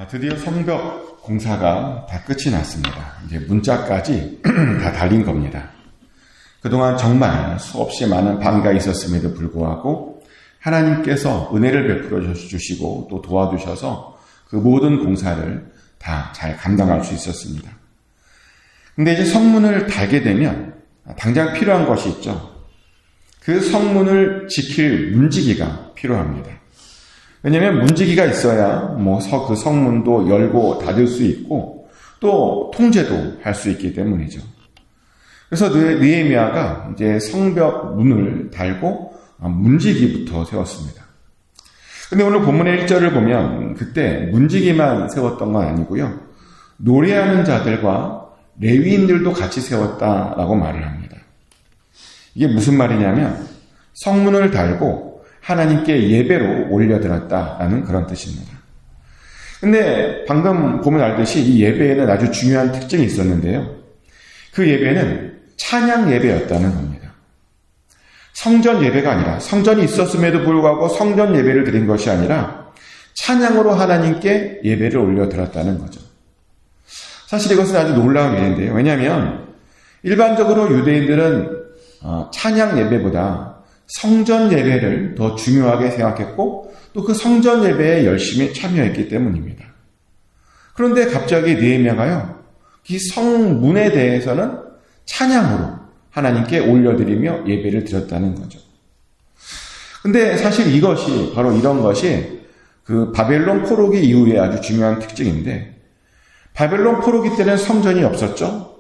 드디어 성벽 공사가 다 끝이 났습니다. 이제 문짝까지 다 달린 겁니다. 그동안 정말 수없이 많은 방해가 있었음에도 불구하고 하나님께서 은혜를 베풀어 주시고 또 도와주셔서 그 모든 공사를 다 잘 감당할 수 있었습니다. 근데 이제 성문을 달게 되면 당장 필요한 것이 있죠. 그 성문을 지킬 문지기가 필요합니다. 왜냐하면 문지기가 있어야 그 성문도 열고 닫을 수 있고 또 통제도 할 수 있기 때문이죠. 그래서 느헤미야가 이제 성벽 문을 달고 문지기부터 세웠습니다. 근데 오늘 본문의 1절을 보면 그때 문지기만 세웠던 건 아니고요. 노래하는 자들과 레위인들도 같이 세웠다라고 말을 합니다. 이게 무슨 말이냐면 성문을 달고 하나님께 예배로 올려드렸다라는 그런 뜻입니다. 근데 방금 보면 알듯이 이 예배에는 아주 중요한 특징이 있었는데요. 그 예배는 찬양 예배였다는 겁니다. 성전 예배가 아니라 성전이 있었음에도 불구하고 성전 예배를 드린 것이 아니라 찬양으로 하나님께 예배를 올려드렸다는 거죠. 사실 이것은 아주 놀라운 일인데요. 왜냐하면 일반적으로 유대인들은 찬양 예배보다 성전 예배를 더 중요하게 생각했고 또 그 성전 예배에 열심히 참여했기 때문입니다. 그런데 갑자기 느헤미야가요, 이 성문에 대해서는 찬양으로 하나님께 올려드리며 예배를 드렸다는 거죠. 근데 사실 바로 이런 것이 그 바벨론 포로기 이후에 아주 중요한 특징인데, 바벨론 포로기 때는 성전이 없었죠.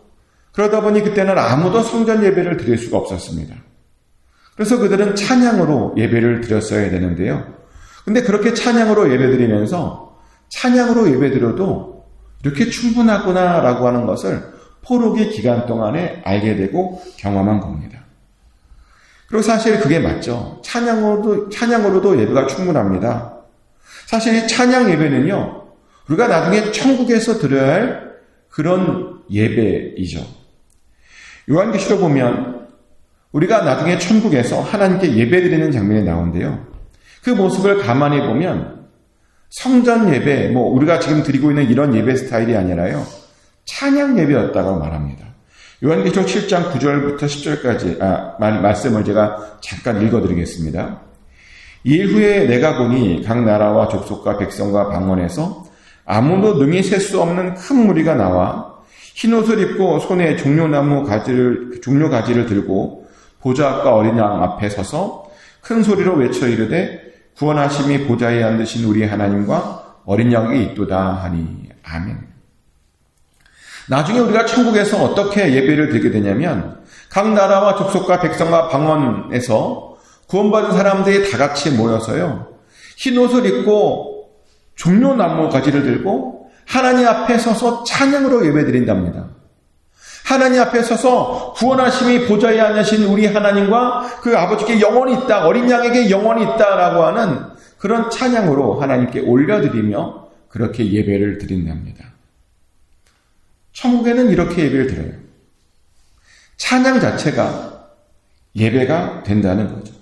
그러다 보니 그때는 아무도 성전 예배를 드릴 수가 없었습니다. 그래서 그들은 찬양으로 예배를 드렸어야 되는데요. 근데 그렇게 찬양으로 예배드리면서 찬양으로 예배드려도 이렇게 충분하구나라고 하는 것을 포로기 기간 동안에 알게 되고 경험한 겁니다. 그리고 사실 그게 맞죠. 찬양으로도 예배가 충분합니다. 사실 이 찬양 예배는요, 우리가 나중에 천국에서 드려야 할 그런 예배이죠. 요한계시록 보면 우리가 나중에 천국에서 하나님께 예배드리는 장면이 나오는데요. 그 모습을 가만히 보면 성전 예배, 우리가 지금 드리고 있는 이런 예배 스타일이 아니라요, 찬양 예배였다고 말합니다. 요한계시록 7장 9절부터 10절까지 말씀을 제가 잠깐 읽어드리겠습니다. 이후에 내가 보니 각 나라와 족속과 백성과 방언에서 아무도 능히 셀 수 없는 큰 무리가 나와 흰 옷을 입고 손에 종려 가지를 들고 보좌 앞과 어린 양 앞에 서서 큰 소리로 외쳐 이르되 구원하심이 보좌에 앉으신 우리 하나님과 어린 양이 있도다 하니 아멘. 나중에 우리가 천국에서 어떻게 예배를 드리게 되냐면 각 나라와 족속과 백성과 방언에서 구원받은 사람들이 다 같이 모여서요, 흰 옷을 입고 종려나무 가지를 들고 하나님 앞에 서서 찬양으로 예배드린답니다. 하나님 앞에 서서 구원하심이 보좌에 앉으신 우리 하나님과 그 아버지께 영원히 있다, 어린 양에게 영원히 있다라고 하는 그런 찬양으로 하나님께 올려드리며 그렇게 예배를 드린답니다. 천국에는 이렇게 예배를 드려요. 찬양 자체가 예배가 된다는 거죠.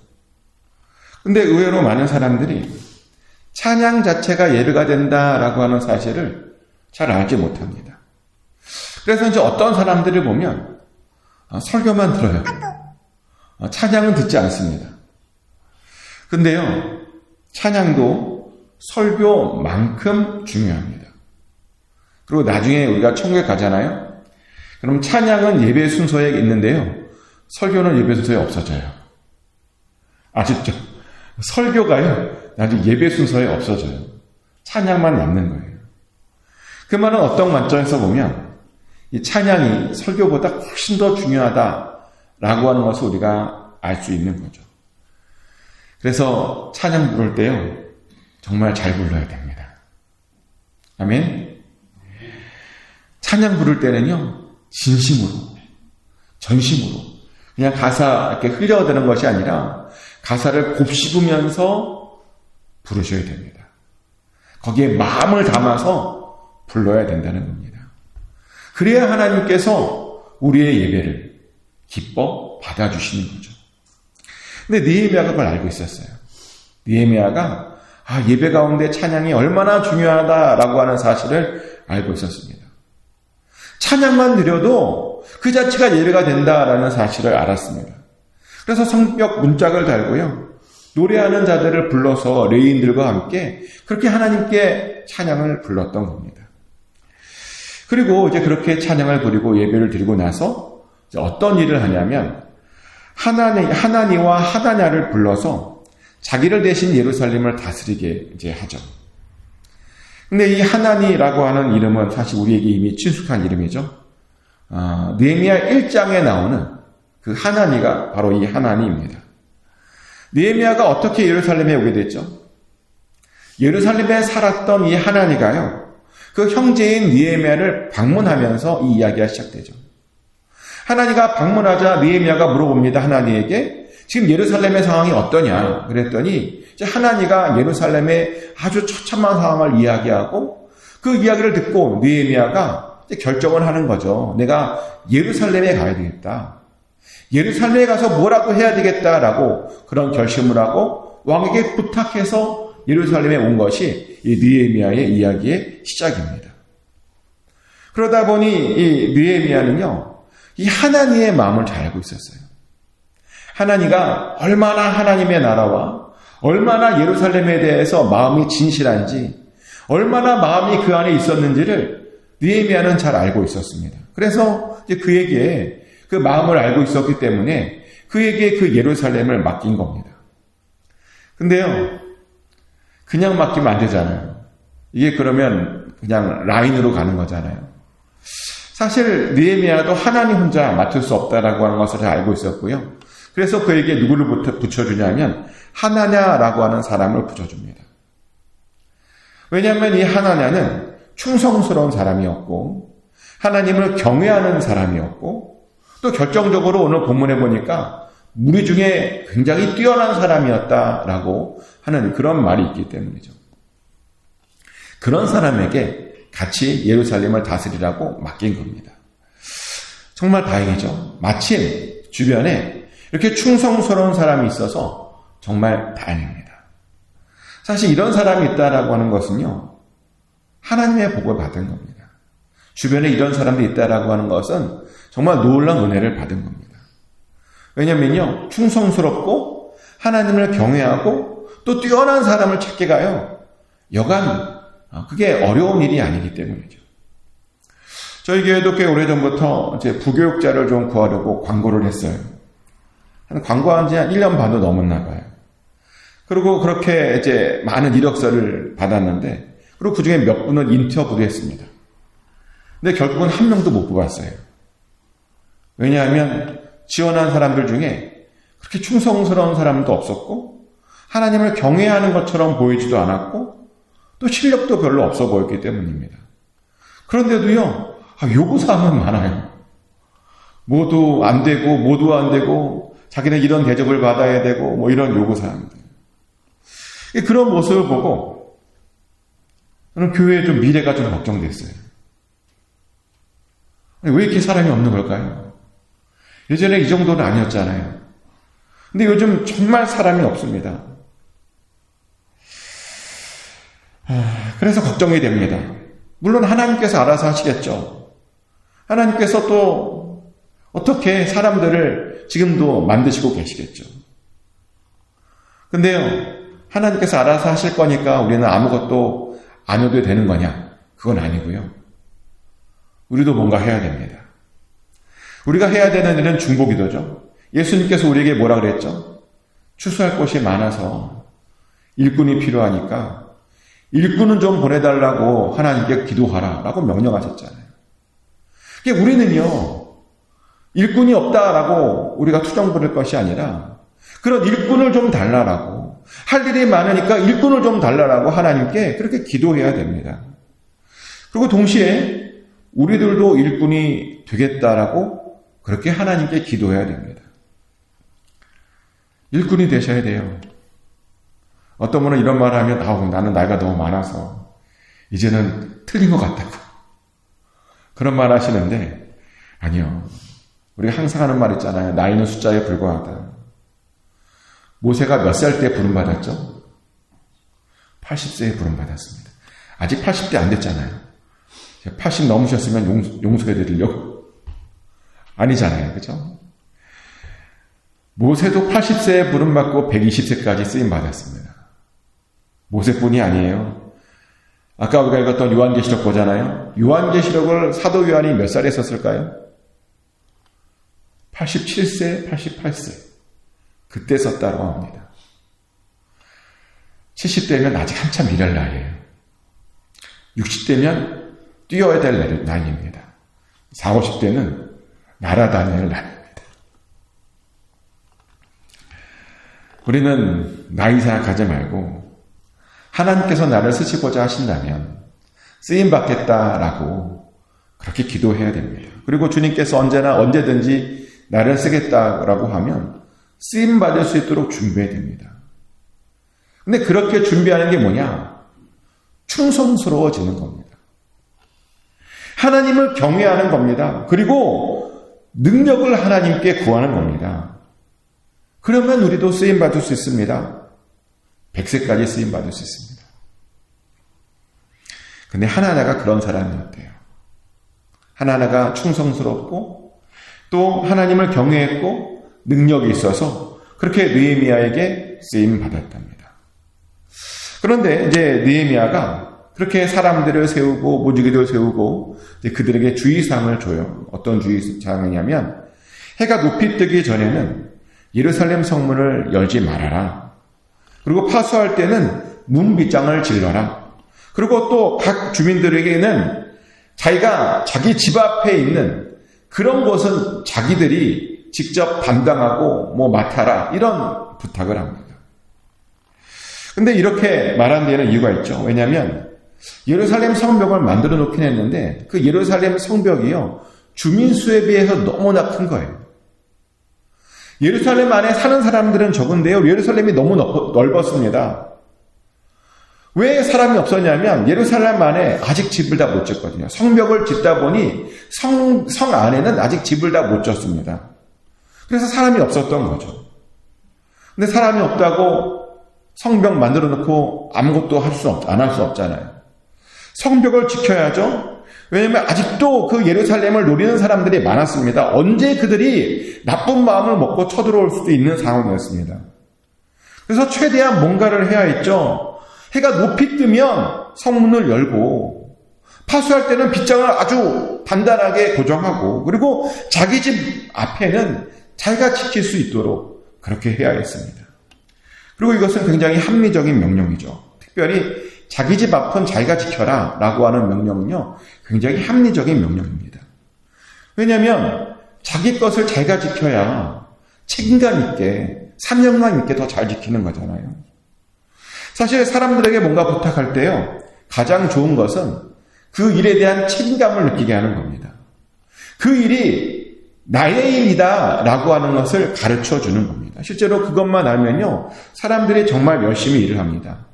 근데 의외로 많은 사람들이 찬양 자체가 예배가 된다라고 하는 사실을 잘 알지 못합니다. 그래서 이제 어떤 사람들을 보면 설교만 들어요. 찬양은 듣지 않습니다. 근데요, 찬양도 설교만큼 중요합니다. 그리고 나중에 우리가 천국에 가잖아요. 그럼 찬양은 예배 순서에 있는데요, 설교는 예배 순서에 없어져요. 아쉽죠? 설교가요, 나중에 예배 순서에 없어져요. 찬양만 남는 거예요. 그 말은 어떤 관점에서 보면 이 찬양이 설교보다 훨씬 더 중요하다라고 하는 것을 우리가 알 수 있는 거죠. 그래서 찬양 부를 때요, 정말 잘 불러야 됩니다. 아멘? 찬양 부를 때는요, 진심으로, 전심으로, 그냥 가사 이렇게 흘려드는 것이 아니라 가사를 곱씹으면서 부르셔야 됩니다. 거기에 마음을 담아서 불러야 된다는 겁니다. 그래야 하나님께서 우리의 예배를 기뻐 받아주시는 거죠. 근데 느헤미야가 그걸 알고 있었어요. 느헤미야가 예배 가운데 찬양이 얼마나 중요하다라고 하는 사실을 알고 있었습니다. 찬양만 드려도 그 자체가 예배가 된다라는 사실을 알았습니다. 그래서 성벽 문짝을 달고요. 노래하는 자들을 불러서 레위인들과 함께 그렇게 하나님께 찬양을 불렀던 겁니다. 그리고 이제 그렇게 찬양을 부리고 예배를 드리고 나서 이제 어떤 일을 하냐면 하나니와 하나냐를 불러서 자기를 대신 예루살렘을 다스리게 이제 하죠. 근데 이 하나니라고 하는 이름은 사실 우리에게 이미 친숙한 이름이죠. 느헤미야 1장에 나오는 그 하나니가 바로 이 하나니입니다. 느헤미야가 어떻게 예루살렘에 오게 됐죠? 예루살렘에 살았던 이 하나니가요, 그 형제인 느헤미야를 방문하면서 이 이야기가 시작되죠. 하나니가 방문하자 느헤미야가 물어봅니다. 하나니에게 지금 예루살렘의 상황이 어떠냐? 그랬더니 이제 하나니가 예루살렘의 아주 처참한 상황을 이야기하고 그 이야기를 듣고 느헤미야가 이제 결정을 하는 거죠. 내가 예루살렘에 가야 되겠다. 예루살렘에 가서 뭐라고 해야 되겠다라고 그런 결심을 하고 왕에게 부탁해서 예루살렘에 온 것이 이 느헤미야의 이야기의 시작입니다. 그러다 보니 이 느헤미야는요, 이 하나니의 마음을 잘 알고 있었어요. 하나니가 얼마나 하나님의 나라와 얼마나 예루살렘에 대해서 마음이 진실한지, 얼마나 마음이 그 안에 있었는지를 느헤미야는 잘 알고 있었습니다. 그래서 이제 그에게 그 마음을 알고 있었기 때문에 그에게 그 예루살렘을 맡긴 겁니다. 근데요, 그냥 맡기면 안 되잖아요. 이게 그러면 그냥 라인으로 가는 거잖아요. 사실 느헤미야도 하나님 혼자 맡을 수 없다라고 하는 것을 알고 있었고요. 그래서 그에게 누구를 붙여주냐면 하나냐라고 하는 사람을 붙여줍니다. 왜냐하면 이 하나냐는 충성스러운 사람이었고 하나님을 경외하는 사람이었고 또 결정적으로 오늘 본문에 보니까 무리 중에 굉장히 뛰어난 사람이었다라고 하는 그런 말이 있기 때문이죠. 그런 사람에게 같이 예루살렘을 다스리라고 맡긴 겁니다. 정말 다행이죠. 마침 주변에 이렇게 충성스러운 사람이 있어서 정말 다행입니다. 사실 이런 사람이 있다라고 하는 것은요, 하나님의 복을 받은 겁니다. 주변에 이런 사람들이 있다라고 하는 것은 정말 놀라운 은혜를 받은 겁니다. 왜냐면요, 충성스럽고 하나님을 경외하고 또 뛰어난 사람을 찾기가요, 여간 그게 어려운 일이 아니기 때문이죠. 저희 교회도 꽤 오래전부터 이제 부교육자를 좀 구하려고 광고를 했어요. 광고한 지 한 1년 반도 넘었나 봐요. 그리고 그렇게 이제 많은 이력서를 받았는데, 그리고 그 중에 몇 분을 인터뷰를 했습니다. 근데 결국은 한 명도 못 뽑았어요. 왜냐하면 지원한 사람들 중에 그렇게 충성스러운 사람도 없었고, 하나님을 경외하는 것처럼 보이지도 않았고, 또 실력도 별로 없어 보였기 때문입니다. 그런데도요, 요구사항은 많아요. 모두 안 되고, 자기는 이런 대접을 받아야 되고, 뭐 이런 요구사항들. 그런 모습을 보고, 저는 교회의 좀 미래가 좀 걱정됐어요. 왜 이렇게 사람이 없는 걸까요? 예전에 이 정도는 아니었잖아요. 근데 요즘 정말 사람이 없습니다. 그래서 걱정이 됩니다. 물론 하나님께서 알아서 하시겠죠. 하나님께서 또 어떻게 사람들을 지금도 만드시고 계시겠죠. 근데요, 하나님께서 알아서 하실 거니까 우리는 아무것도 안 해도 되는 거냐? 그건 아니고요. 우리도 뭔가 해야 됩니다. 우리가 해야 되는 일은 중보기도죠. 예수님께서 우리에게 뭐라 그랬죠? 추수할 곳이 많아서 일꾼이 필요하니까 일꾼은 좀 보내달라고 하나님께 기도하라라고 명령하셨잖아요. 우리는요, 일꾼이 없다라고 우리가 투정 부릴 것이 아니라 그런 일꾼을 좀 달라라고, 할 일이 많으니까 일꾼을 좀 달라라고 하나님께 그렇게 기도해야 됩니다. 그리고 동시에 우리들도 일꾼이 되겠다라고 그렇게 하나님께 기도해야 됩니다. 일꾼이 되셔야 돼요. 어떤 분은 이런 말을 하면 나는 나이가 너무 많아서 이제는 틀린 것 같다고 그런 말 하시는데, 아니요. 우리가 항상 하는 말 있잖아요. 나이는 숫자에 불과하다. 모세가 몇 살 때 부름받았죠? 80세에 부름받았습니다. 아직 80대 안 됐잖아요. 80 넘으셨으면 용서해드리려고? 아니잖아요. 그죠? 모세도 80세에 부름받고 120세까지 쓰임받았습니다. 모세뿐이 아니에요. 아까 우리가 읽었던 요한계시록 보잖아요. 요한계시록을 사도 요한이 몇 살에 썼을까요? 87세, 88세. 그때 썼다고 합니다. 70대면 아직 한참 일할 나이에요. 60대면 뛰어야 될 나이입니다. 40, 50대는 날아다닐 나이입니다. 우리는 나이 생각하지 말고 하나님께서 나를 쓰시고자 하신다면 쓰임받겠다라고 그렇게 기도해야 됩니다. 그리고 주님께서 언제나 언제든지 나를 쓰겠다라고 하면 쓰임받을 수 있도록 준비해야 됩니다. 근데 그렇게 준비하는 게 뭐냐? 충성스러워지는 겁니다. 하나님을 경외하는 겁니다. 그리고 능력을 하나님께 구하는 겁니다. 그러면 우리도 쓰임받을 수 있습니다. 100세까지 쓰임받을 수 있습니다. 근데 하나하나가 그런 사람이 어때요? 하나하나가 충성스럽고 또 하나님을 경외했고 능력이 있어서 그렇게 느헤미야에게 쓰임받았답니다. 그런데 이제 느헤미야가 그렇게 사람들을 세우고 무지개도 세우고 이제 그들에게 주의사항을 줘요. 어떤 주의사항이냐면 해가 높이 뜨기 전에는 예루살렘 성문을 열지 말아라. 그리고 파수할 때는 문빗장을 질러라. 그리고 또 각 주민들에게는 자기가 자기 집 앞에 있는 그런 곳은 자기들이 직접 담당하고 맡아라. 이런 부탁을 합니다. 근데 이렇게 말한 데에는 이유가 있죠. 왜냐하면 예루살렘 성벽을 만들어 놓긴 했는데 그 예루살렘 성벽이요. 주민 수에 비해서 너무나 큰 거예요. 예루살렘 안에 사는 사람들은 적은데요. 예루살렘이 너무 넓었습니다. 왜 사람이 없었냐면 예루살렘 안에 아직 집을 다 못 짓거든요. 성벽을 짓다 보니 성 안에는 아직 집을 다 못 짓습니다. 그래서 사람이 없었던 거죠. 근데 사람이 없다고 성벽 만들어 놓고 아무것도 안 할 수 없잖아요. 성벽을 지켜야죠. 왜냐하면 아직도 그 예루살렘을 노리는 사람들이 많았습니다. 언제 그들이 나쁜 마음을 먹고 쳐들어올 수도 있는 상황이었습니다. 그래서 최대한 뭔가를 해야 했죠. 해가 높이 뜨면 성문을 열고 파수할 때는 빗장을 아주 단단하게 고정하고 그리고 자기 집 앞에는 자기가 지킬 수 있도록 그렇게 해야 했습니다. 그리고 이것은 굉장히 합리적인 명령이죠. 특별히 자기 집 앞은 자기가 지켜라 라고 하는 명령은요. 굉장히 합리적인 명령입니다. 왜냐하면 자기 것을 자기가 지켜야 책임감 있게 사명감 있게 더 잘 지키는 거잖아요. 사실 사람들에게 뭔가 부탁할 때요. 가장 좋은 것은 그 일에 대한 책임감을 느끼게 하는 겁니다. 그 일이 나의 일이다 라고 하는 것을 가르쳐 주는 겁니다. 실제로 그것만 알면요. 사람들이 정말 열심히 일을 합니다.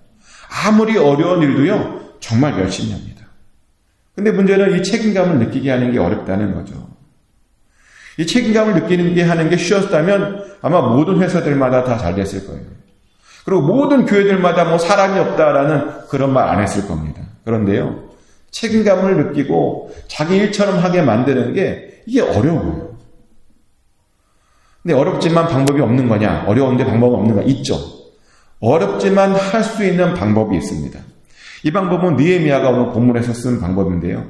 아무리 어려운 일도요. 정말 열심히 합니다. 근데 문제는 이 책임감을 느끼게 하는 게 어렵다는 거죠. 이 책임감을 느끼게 하는 게 쉬웠다면 아마 모든 회사들마다 다 잘 됐을 거예요. 그리고 모든 교회들마다 사람이 없다라는 그런 말 안 했을 겁니다. 그런데요. 책임감을 느끼고 자기 일처럼 하게 만드는 게 이게 어려워요. 근데 어렵지만 방법이 없는 거냐? 어려운데 방법이 없는 거냐? 있죠. 어렵지만 할 수 있는 방법이 있습니다. 이 방법은 느헤미야가 오늘 본문에서 쓴 방법인데요.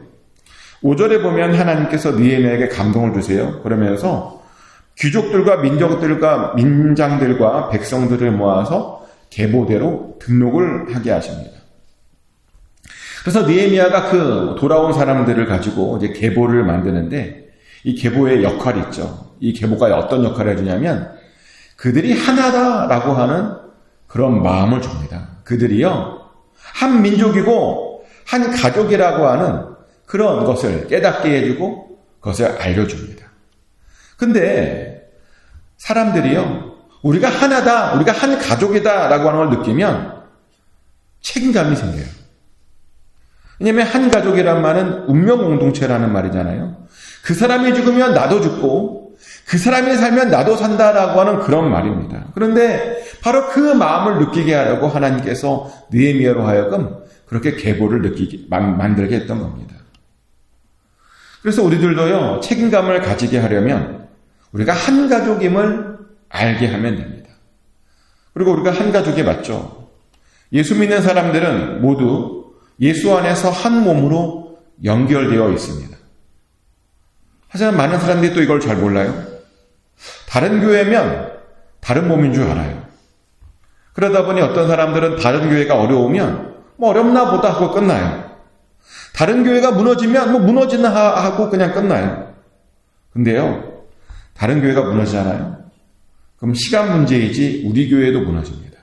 5절에 보면 하나님께서 느헤미야에게 감동을 주세요. 그러면서 귀족들과 민족들과 민장들과 백성들을 모아서 계보대로 등록을 하게 하십니다. 그래서 느헤미야가 그 돌아온 사람들을 가지고 이제 계보를 만드는데 이 계보의 역할이 있죠. 이 계보가 어떤 역할을 해주냐면 그들이 하나다라고 하는 그런 마음을 줍니다. 그들이요 한 민족이고 한 가족이라고 하는 그런 것을 깨닫게 해주고 그것을 알려줍니다. 근데 사람들이요 우리가 하나다, 우리가 한 가족이다 라고 하는 걸 느끼면 책임감이 생겨요. 왜냐하면 한 가족이란 말은 운명 공동체라는 말이잖아요. 그 사람이 죽으면 나도 죽고 그 사람이 살면 나도 산다라고 하는 그런 말입니다. 그런데 바로 그 마음을 느끼게 하려고 하나님께서 느헤미야로 하여금 그렇게 계보를 만들게 했던 겁니다. 그래서 우리들도요, 책임감을 가지게 하려면 우리가 한 가족임을 알게 하면 됩니다. 그리고 우리가 한 가족이 맞죠. 예수 믿는 사람들은 모두 예수 안에서 한 몸으로 연결되어 있습니다. 하지만 많은 사람들이 또 이걸 잘 몰라요. 다른 교회면 다른 몸인 줄 알아요. 그러다 보니 어떤 사람들은 다른 교회가 어려우면 어렵나 보다 하고 끝나요. 다른 교회가 무너지면 무너지나 하고 그냥 끝나요. 근데요, 다른 교회가 무너지잖아요. 그럼 시간 문제이지 우리 교회도 무너집니다.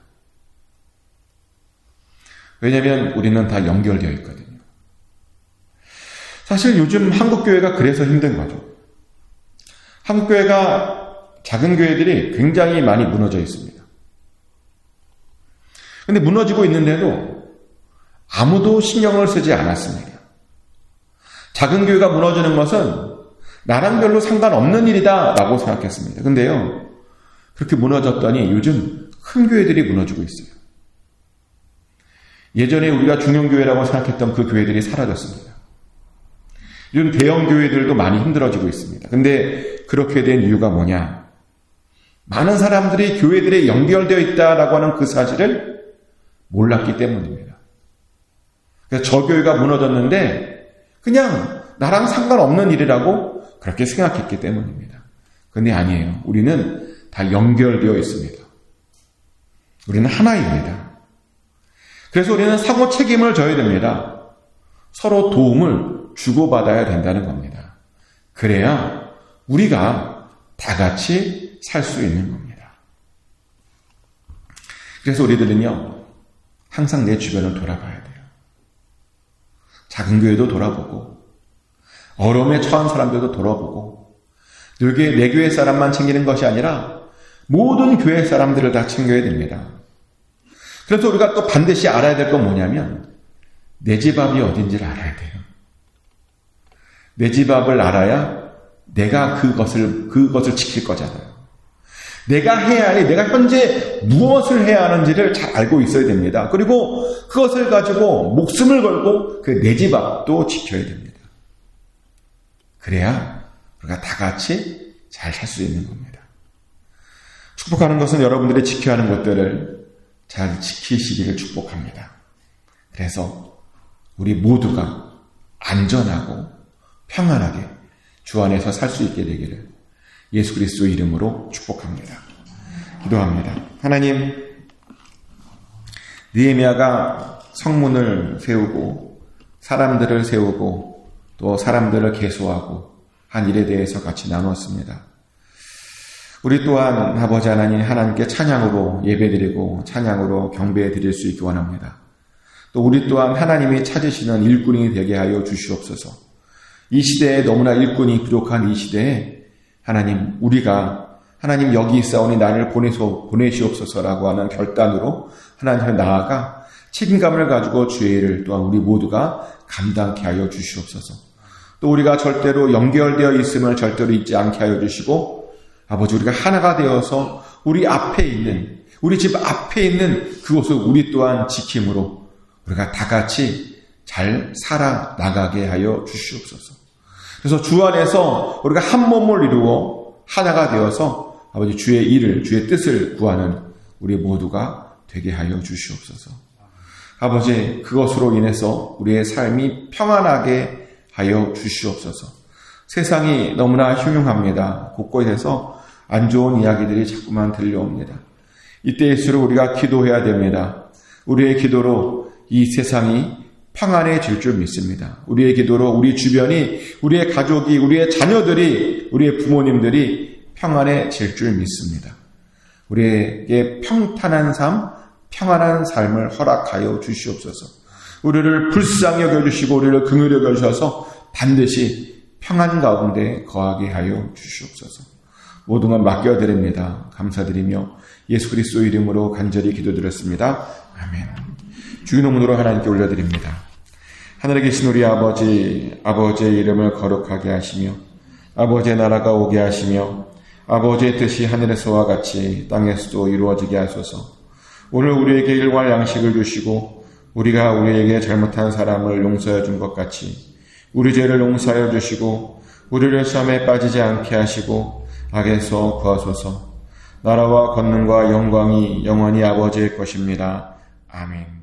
왜냐하면 우리는 다 연결되어 있거든요. 사실 요즘 한국 교회가 그래서 힘든 거죠. 한국 교회가 작은 교회들이 굉장히 많이 무너져 있습니다. 근데 무너지고 있는데도 아무도 신경을 쓰지 않았습니다. 작은 교회가 무너지는 것은 나랑 별로 상관없는 일이다 라고 생각했습니다. 근데요, 그렇게 무너졌더니 요즘 큰 교회들이 무너지고 있어요. 예전에 우리가 중형교회라고 생각했던 그 교회들이 사라졌습니다. 요즘 대형 교회들도 많이 힘들어지고 있습니다. 근데 그렇게 된 이유가 뭐냐? 많은 사람들이 교회들에 연결되어 있다라고 하는 그 사실을 몰랐기 때문입니다. 그래서 저 교회가 무너졌는데 그냥 나랑 상관없는 일이라고 그렇게 생각했기 때문입니다. 근데 아니에요. 우리는 다 연결되어 있습니다. 우리는 하나입니다. 그래서 우리는 상호 책임을 져야 됩니다. 서로 도움을 주고받아야 된다는 겁니다. 그래야 우리가 다 같이 살 수 있는 겁니다. 그래서 우리들은요, 항상 내 주변을 돌아봐야 돼요. 작은 교회도 돌아보고, 어려움에 처한 사람들도 돌아보고, 내 교회 사람만 챙기는 것이 아니라 모든 교회 사람들을 다 챙겨야 됩니다. 그래서 우리가 또 반드시 알아야 될 건 뭐냐면 내 집 앞이 어딘지를 알아야 돼요. 내 집 앞을 알아야 내가 그것을 지킬 거잖아요. 내가 해야 할 일, 내가 현재 무엇을 해야 하는지를 잘 알고 있어야 됩니다. 그리고 그것을 가지고 목숨을 걸고 그 내 집 앞도 지켜야 됩니다. 그래야 우리가 다 같이 잘 살 수 있는 겁니다. 축복하는 것은 여러분들이 지켜야 하는 것들을 잘 지키시기를 축복합니다. 그래서 우리 모두가 안전하고 평안하게 주 안에서 살 수 있게 되기를 예수 그리스도 이름으로 축복합니다. 기도합니다. 하나님, 느헤미야가 성문을 세우고 사람들을 세우고 또 사람들을 계수하고 한 일에 대해서 같이 나누었습니다. 우리 또한 아버지 하나님, 하나님께 찬양으로 예배드리고 찬양으로 경배드릴 수 있기 원합니다. 또 우리 또한 하나님이 찾으시는 일꾼이 되게 하여 주시옵소서. 이 시대에 너무나 일꾼이 부족한 이 시대에 하나님, 우리가 하나님 여기 있사오니 나를 보내시옵소서라고 하는 결단으로 하나님을 나아가 책임감을 가지고 주의 일을 또한 우리 모두가 감당케 하여 주시옵소서. 또 우리가 절대로 연결되어 있음을 절대로 잊지 않게 하여 주시고, 아버지, 우리가 하나가 되어서 우리 앞에 있는, 우리 집 앞에 있는 그곳을 우리 또한 지킴으로 우리가 다 같이 잘 살아나가게 하여 주시옵소서. 그래서 주 안에서 우리가 한 몸을 이루어 하나가 되어서 아버지 주의 일을, 주의 뜻을 구하는 우리 모두가 되게 하여 주시옵소서. 아버지, 그것으로 인해서 우리의 삶이 평안하게 하여 주시옵소서. 세상이 너무나 흉흉합니다. 곳곳에서 안 좋은 이야기들이 자꾸만 들려옵니다. 이때일수록 우리가 기도해야 됩니다. 우리의 기도로 이 세상이 평안해질 줄 믿습니다. 우리의 기도로 우리 주변이, 우리의 가족이, 우리의 자녀들이, 우리의 부모님들이 평안해질 줄 믿습니다. 우리에게 평탄한 삶, 평안한 삶을 허락하여 주시옵소서. 우리를 불쌍히 여겨주시고 우리를 긍휼히 여겨주셔서 반드시 평안 가운데 거하게 하여 주시옵소서. 모든 것 맡겨드립니다. 감사드리며 예수 그리스도 이름으로 간절히 기도드렸습니다. 아멘. 주의 이름으로 하나님께 올려드립니다. 하늘에 계신 우리 아버지, 아버지의 이름을 거룩하게 하시며 아버지의 나라가 오게 하시며 아버지의 뜻이 하늘에서와 같이 땅에서도 이루어지게 하소서. 오늘 우리에게 일용할 양식을 주시고 우리가 우리에게 잘못한 사람을 용서해 준 것 같이 우리 죄를 용서하여 주시고 우리를 시험에 빠지지 않게 하시고 악에서 구하소서. 나라와 권능과 영광이 영원히 아버지의 것입니다. 아멘.